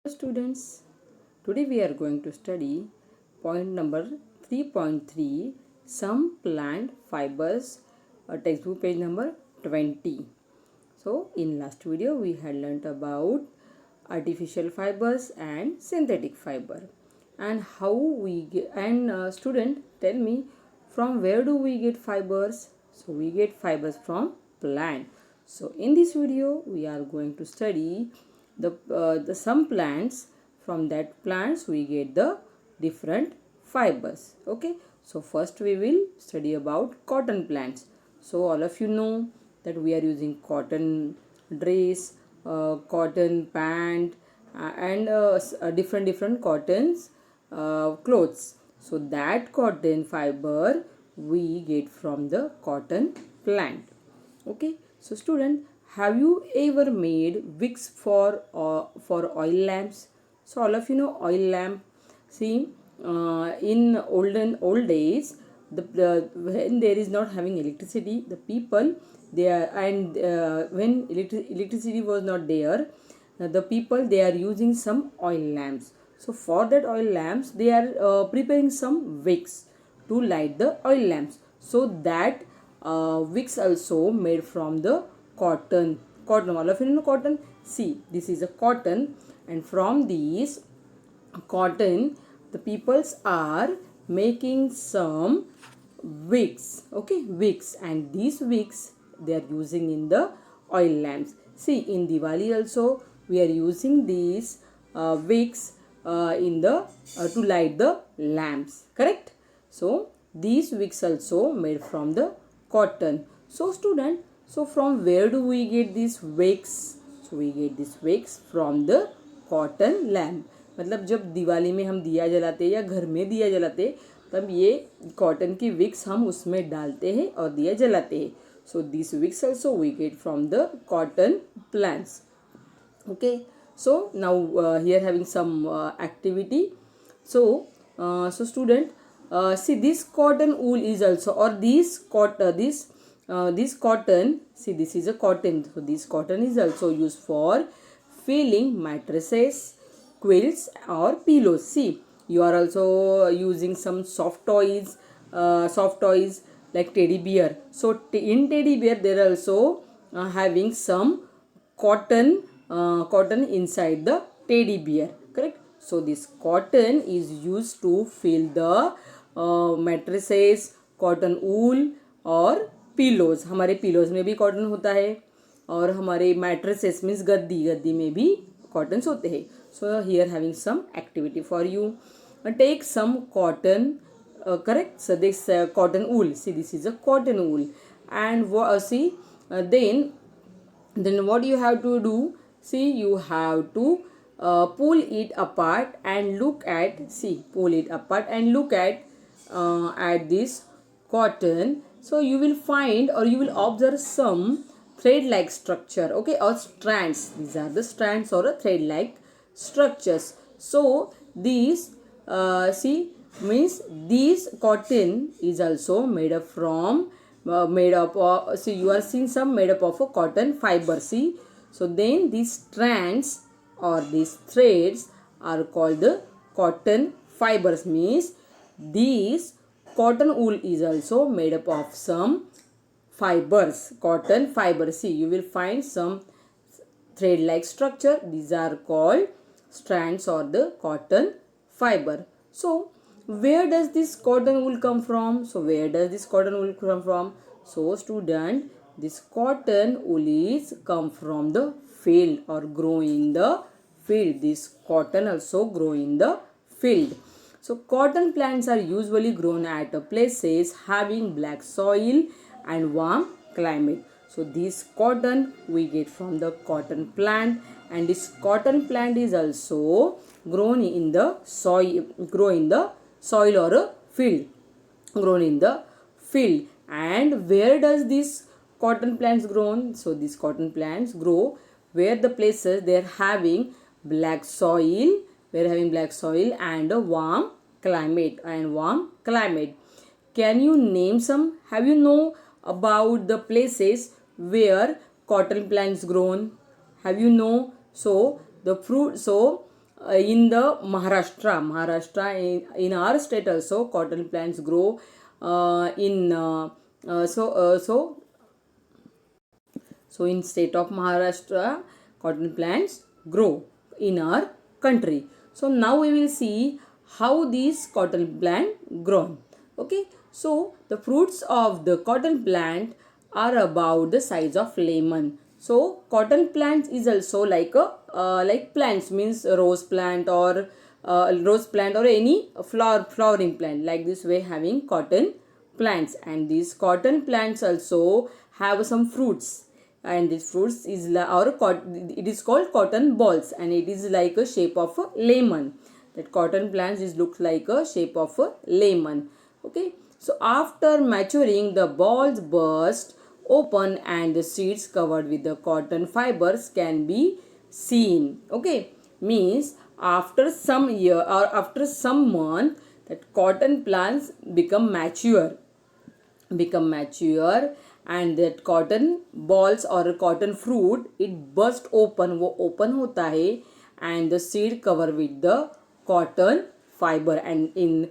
Students, today we are going to study point number 3.3, some plant fibers, textbook page number 20. So in last video we had learnt about artificial fibers and synthetic fiber and how we get, and student, tell me, from where do we get fibers? So we get fibers from plant. So in this video we are going to study the some plants. From that plants we get the different fibers. Okay, so first we will study about cotton plants. So all of you know that we are using cotton dress, cotton pant, and different cottons clothes. So that cotton fiber we get from the cotton plant. Okay, so student, have you ever made wicks for oil lamps? So all of you know oil lamp. See, in old days, the when there is not having electricity, the people they are, and when electricity was not there, the people they are using some oil lamps. So for that oil lamps, they are preparing some wicks to light the oil lamps. So that wicks also made from the cotton. Cotton, all of you know cotton. See, this is a cotton, and from these cotton, the peoples are making some wicks. Okay, wicks, and these wicks they are using in the oil lamps. See, in Diwali also we are using these wicks in the to light the lamps. Correct? So these wicks also made from the cotton. So student, so from where do we get these wicks? So we get these wicks from the cotton lamp. मतलब जब दिवाली में हम दिया जलाते या घर में दिया जलाते तब ये कॉटन की विक्स हम उसमें डालते हैं और दिया जलाते हैं. So these wicks also we get from the cotton plants. Okay, so now here having some activity. So student, see, this cotton wool is also, or this cotton, see, this is a cotton. So this cotton is also used for filling mattresses, quilts or pillows. See, you are also using some soft toys like teddy bear. So in teddy bear they are also having some cotton inside the teddy bear. Correct? So this cotton is used to fill the mattresses, cotton wool और pillows. हमारे pillows में भी cotton होता है और हमारे mattresses means गद्दी में भी cottons होते हैं. So here having some activity for you. Take some cotton. Correct? So this cotton wool. See, this is a cotton wool, and see, then what you have to do? See, you have to pull it apart and look at. See, pull it apart and look at this cotton. So you will find, or you will observe some thread-like structure. Okay, or strands. These are the strands or a thread-like structures. So these see, means this cotton is also made up from see, you are seeing some made up of a cotton fiber. See, so then these strands or these threads are called the cotton fibers. Means these cotton wool is also made up of some fibers, cotton fibers. See, you will find some thread like structure. These are called strands or the cotton fiber. So where does this cotton wool come from? So where does this cotton wool come from? So student, this cotton wool is come from the field or grow in the field. This cotton also grow in the field. So cotton plants are usually grown at places having black soil and warm climate. So this cotton we get from the cotton plant, and this cotton plant is also grown in the soil, or a field, grown in the field. And where does this cotton plants grown? So these cotton plants grow where the places they are having black soil, and a warm climate, Can you name some? Have you know about the places where cotton plants grown? Have you know? So the fruit, in the in our state also cotton plants grow in so in state of Maharashtra, cotton plants grow in our country. So now we will see how these cotton plant grown. Okay, so the fruits of the cotton plant are about the size of lemon. So cotton plants is also like a like plants, means rose plant or any flowering plant, like this way having cotton plants, and these cotton plants also have some fruits, and this fruits is it is called cotton balls, and it is like a shape of a lemon. That cotton plants is looks like a shape of a lemon. Okay, so after maturing the balls burst open and the seeds covered with the cotton fibers can be seen. Okay, means after some year or after some month that cotton plants become mature, and that cotton balls or cotton fruit it burst open, वो open होता है, and the seed cover with the cotton fiber, and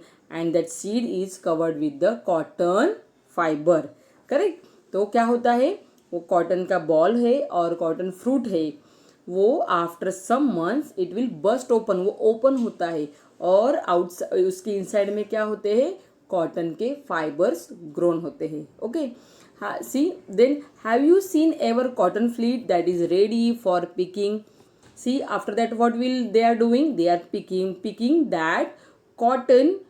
that seed is covered with the cotton fiber. Correct. तो क्या होता है, वो cotton का ball है और कॉटन फ्रूट है, वो after some months it will burst open, वो ओपन होता है, और आउटसाइड उसके इनसाइड में क्या होते हैं, कॉटन के फाइबर्स ग्रोन होते हैं. Okay, see, then have you seen ever cotton fleet that is ready for picking? See, after that what will they are doing, they are picking that cotton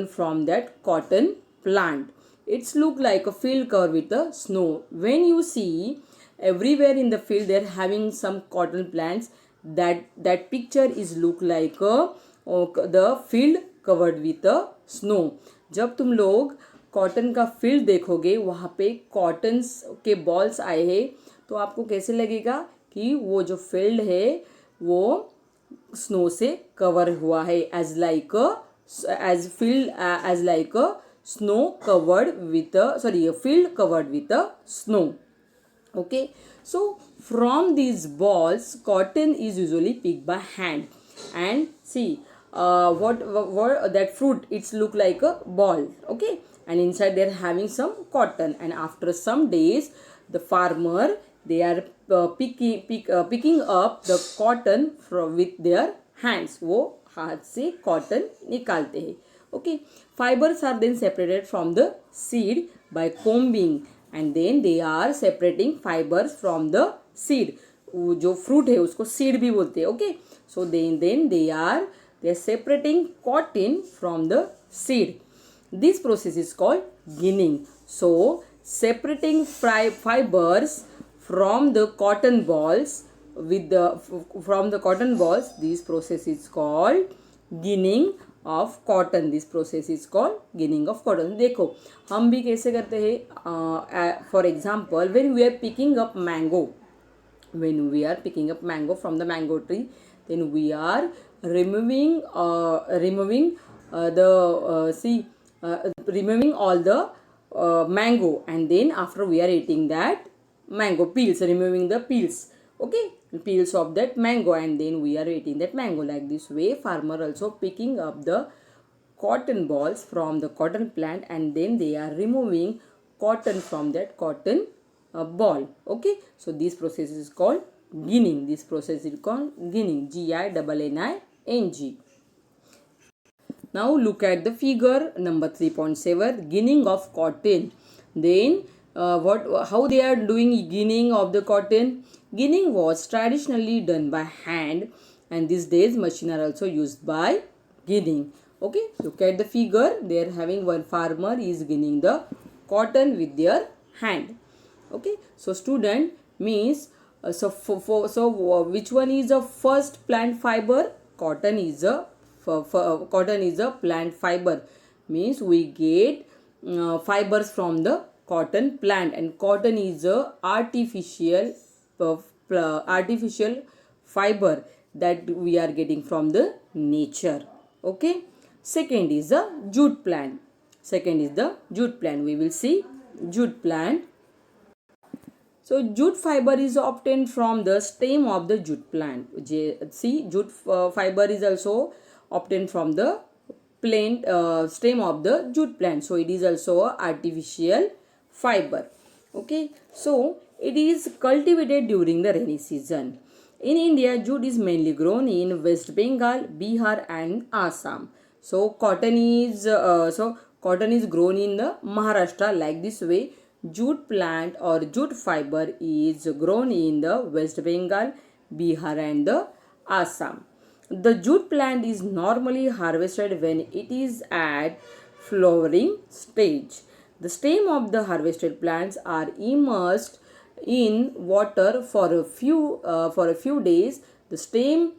from that cotton plant. It's look like a field covered with the snow. When you see everywhere in the field they are having some cotton plants, that picture is look like the field covered with the snow. जब तुम लोग cotton का field देखोगे, वहाँ पे cotton के balls आए हैं, तो आपको कैसे लगेगा कि वो जो फील्ड है वो स्नो से कवर हुआ है, as like snow covered with field covered with snow. Okay, so from these balls cotton is usually picked by hand, and see what that fruit it's look like a ball. Okay, and inside they're having some cotton, and after some days the farmer they are picking up the cotton from with their hands, वो हाथ से cotton निकालते हैं. Okay, fibers are then separated from the seed by combing, and then they are separating fibers from the seed. जो fruit है उसको seed भी बोलते हैं. Okay, so then they are separating cotton from the seed. This process is called ginning. So separating fibers from the cotton balls this process is called ginning of cotton. This process is called ginning of cotton. देखो हम भी कैसे करते हैं, for example when we are picking up mango from the mango tree, then we are removing all the mango, and then after we are eating that mango peels, removing the peels. Okay, peels of that mango, and then we are eating that mango. Like this way farmer also picking up the cotton balls from the cotton plant, and then they are removing cotton from that cotton ball. Okay, so this process is called ginning. Ginning. Now look at the figure number 3.7, ginning of cotton. Then how they are doing ginning of the cotton? Ginning was traditionally done by hand, and these days machine are also used by ginning. Okay, look at the figure. They are having one farmer is ginning the cotton with their hand. Okay, so student means which one is the first plant fiber? Cotton is a plant fiber, means we get fibers from the cotton plant, and cotton is a artificial fiber that we are getting from the nature. Okay, second is the jute plant. We will see jute plant. So jute fiber is obtained from the stem of the jute plant. See, jute fiber is also obtained from the plant stem of the jute plant. So it is also a artificial fiber. Okay, so it is cultivated during the rainy season. In India, jute is mainly grown in West Bengal, Bihar, and Assam. So cotton is grown in the Maharashtra like this way. Jute plant or jute fiber is grown in the West Bengal, Bihar, and the Assam. The jute plant is normally harvested when it is at flowering stage. The stem of the harvested plants are immersed in water for a few days. The stem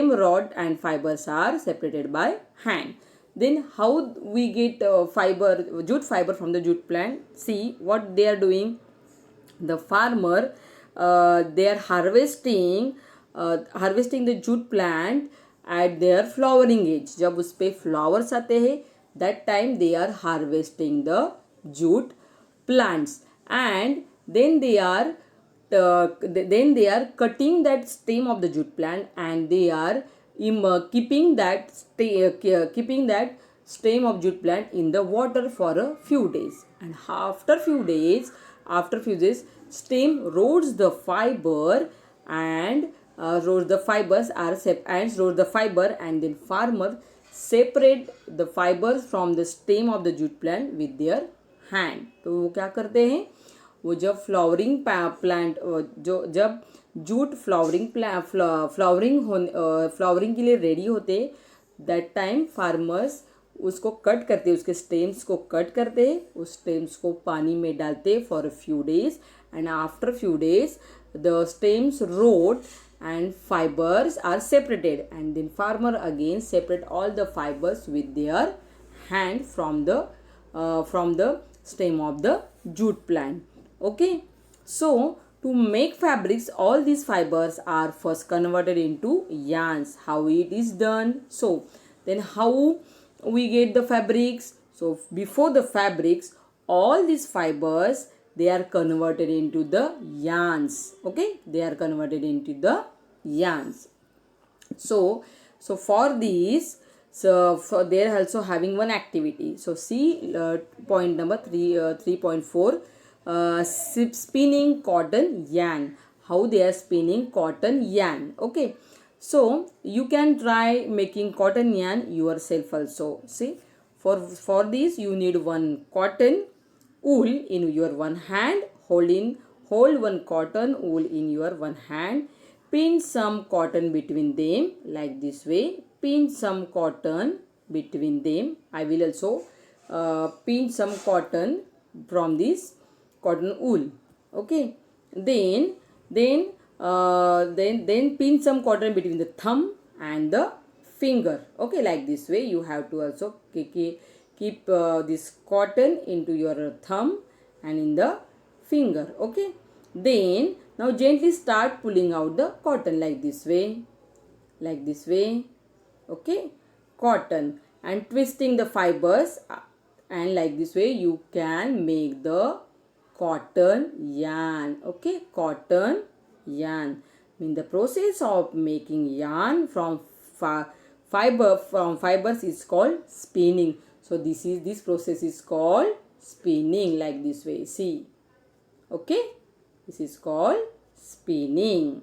rod and fibers are separated by hand. Then how we get jute fiber from the jute plant? See what they are doing. The farmer they are harvesting the jute plant at their flowering age. जब उस पे flowers आते हैं, that time they are harvesting the jute plants, and then they are cutting that stem of the jute plant, and they are keeping that stem of jute plant in the water for a few days, and after few days stem rots the fiber and rots the fibers are rots the fiber, and then farmer separate the fibers from the stem of the jute plant with their hand. तो वो क्या करते हैं, वो जब flowering plant जब jute flowering के लिए रेडी होते, दैट टाइम फार्मर्स उसको कट करते, उसके स्टेम्स को कट करते, उस स्टेम्स को पानी में डालते for a few days, and after few days the stems rot and fibers are separated, and then farmer again separate all the fibers with their hand from the stem of the jute plant. Okay, so to make fabrics, all these fibers are first converted into yarns. How it is done? So then how we get the fabrics? So before the fabrics, all these fibers, they are converted into the yarns. Okay, they are converted into the yarns. So for these, they are also having one activity. So see point number 3.4, spinning cotton yarn. How they are spinning cotton yarn. Okay, so you can try making cotton yarn yourself also. See, for this you need one cotton wool in your one hand. Hold one cotton wool in your one hand. Pin some cotton between them like this way. Pin some cotton between them. I will also pin some cotton from this cotton wool. Okay. Then pin some cotton between the thumb and the finger. Okay, like this way. You have to also keep this cotton into your thumb and in the finger. Okay. Then now gently start pulling out the cotton like this way. Okay, cotton, and twisting the fibers, and like this way you can make the cotton yarn. Okay, cotton yarn. In the process of making yarn from fibers is called spinning. So this process is called spinning like this way. See, okay. This is called spinning.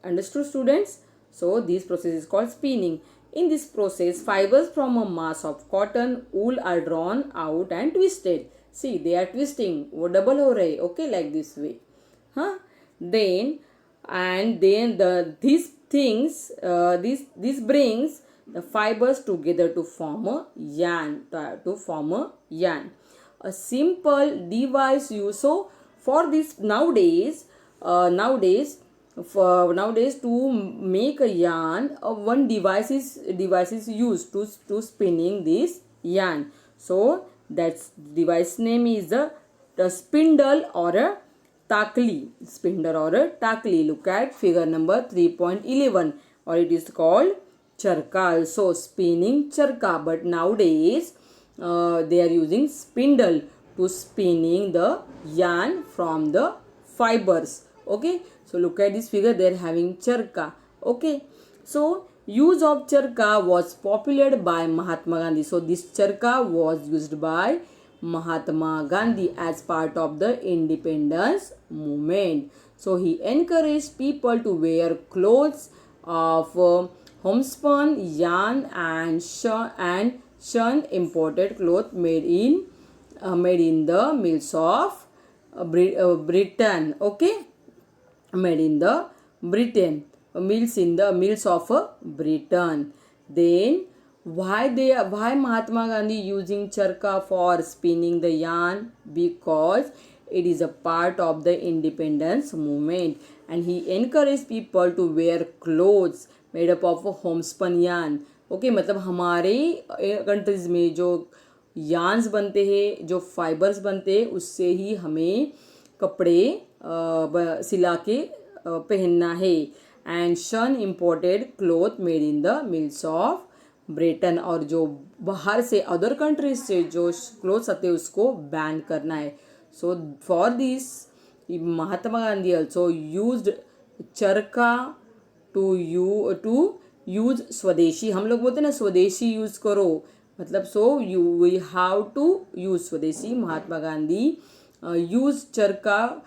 Understood, students? So this process is called spinning. In this process, fibers from a mass of cotton wool are drawn out and twisted. See, they are twisting. वो double हो रहे. Okay, like this way. Then these things this brings the fibers together to form a yarn. A simple device used. So for this nowadays to make a yarn, one device is used to spinning this yarn. So that device name is the spindle or a takli. Look at figure number 3.11, or it is called charka. So spinning charka, but nowadays they are using spindle to spinning the yarn from the fibers. Okay, so look at this figure, they are having charka. Okay, so use of charka was popularized by Mahatma Gandhi. So this charka was used by Mahatma Gandhi as part of the independence movement. So he encouraged people to wear clothes of homespun yarn and shun imported cloth made in the mills of Britain. Okay, made in the Britain, mills in the mills of Britain. Then why Mahatma Gandhi using charka for spinning the yarn? Because it is a part of the independence movement and he encouraged people to wear clothes made up of homespun yarn. Okay मतलब हमारे countries में जो yarns बनते हैं, जो fibres बनते हैं, उससे ही हमें कपड़े सिला के पहनना है. एंड शन imported cloth made in the mills of Britain, और जो बाहर से अदर कंट्रीज से जो क्लोथ्स आते हैं उसको बैन करना है. So for this Mahatma Gandhi also used चरखा टू यूज स्वदेशी. हम लोग बोलते हैं ना स्वदेशी यूज करो, मतलब so we have to use swadeshi. Mahatma Gandhi use charkha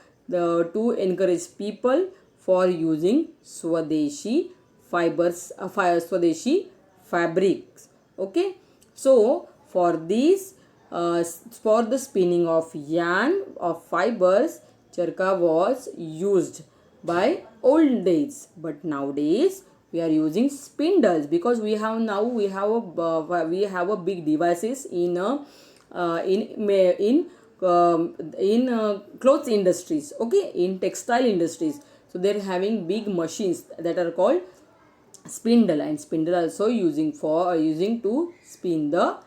to encourage people for using swadeshi fibers, Swadeshi fabrics. Okay, so for this, for the spinning of yarn of fibers, charka was used by old days, but nowadays we are using spindles because we have a big devices in clothes industries. Okay, in textile industries, so they're having big machines that are called spindle, and spindle also using to spin the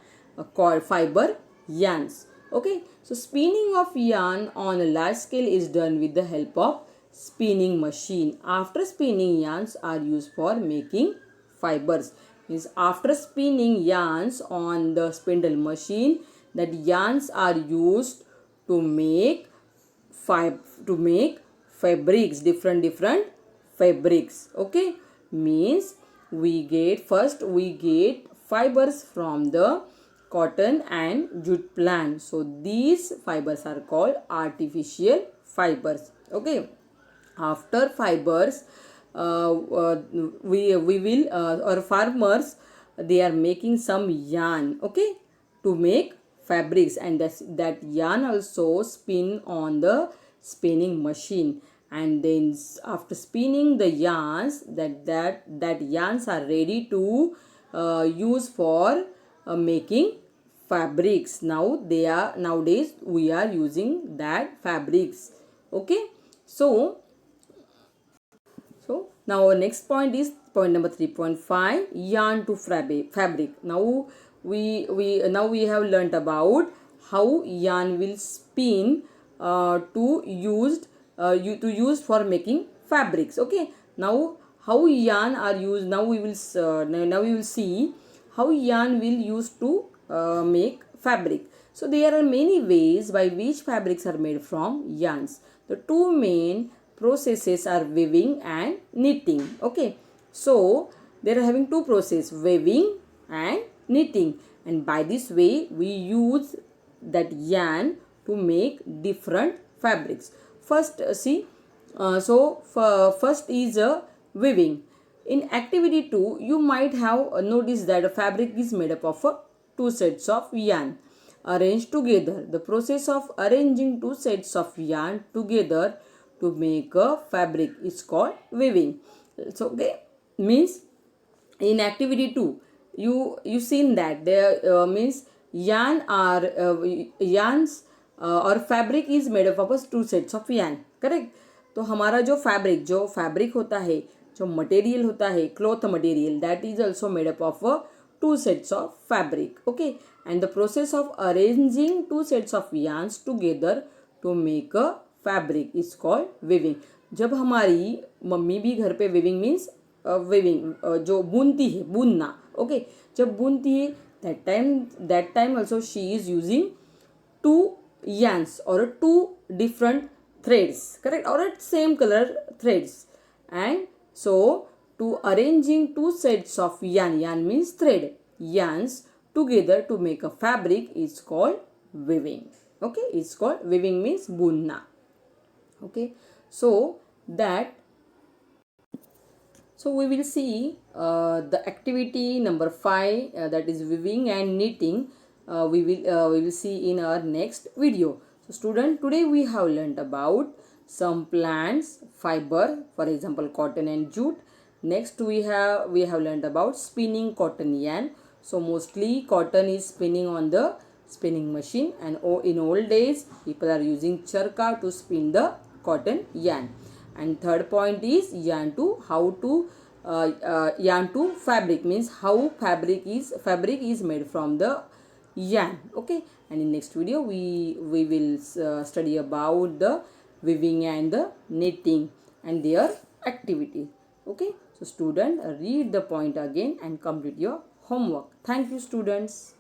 fiber yarns. Okay, so spinning of yarn on a large scale is done with the help of spinning machine. After spinning, yarns are used for making fibers. Means after spinning yarns on the spindle machine, that yarns are used to make fabrics, different fabrics. Okay, means we get fibers from the cotton and jute plant. So these fibers are called artificial fibers. Okay, after fibers we will or farmers, they are making some yarn, okay, to make fabrics, and that yarn also spin on the spinning machine. And then after spinning the yarns, that yarns are ready to use for making fabrics. Nowadays we are using that fabrics. Okay, so now our next point is point number 3.5, yarn to fabric. Now we have learnt about how yarn will spin to use for making fabrics. Okay, now how yarn are used, now we will see how yarn will used to make fabric. So there are many ways by which fabrics are made from yarns. The two main processes are weaving and knitting. Okay, so they are having two processes, weaving and knitting, and by this way we use that yarn to make different fabrics. First first is weaving. In activity 2, you might have noticed that a fabric is made up of two sets of yarn arranged together. The process of arranging two sets of yarn together to make a fabric is called weaving. So okay, means in activity 2 you seen that there means yarns or fabric is made up of two sets of yarn, correct. तो हमारा जो fabric होता है, जो material होता है, cloth material, that is also made up of two sets of fabric. Okay, and the process of arranging two sets of yarns together to make a fabric is called weaving. जब हमारी mummy भी घर पे weaving means जो बुनती है, बुनना. जब बुनती है, that time also she is using two yarns or two different threads, correct, or same color threads. And so to arranging two sets of yarn means thread, yarns together to make a fabric is called weaving. Okay, it's called weaving means bunna. Okay, so that so we will see the activity number 5, that is weaving and knitting. We will see in our next video. So student, today we have learnt about some plants fiber, for example cotton and jute. Next we have learnt about spinning cotton yarn. So mostly cotton is spinning on the spinning machine, and in old days people are using charka to spin the cotton yarn. And third point is yarn to yarn to fabric means how fabric is made from the yarn. Okay, and in next video we will study about the weaving and the knitting and their activity. Okay, so student, read the point again and complete your homework. Thank you students.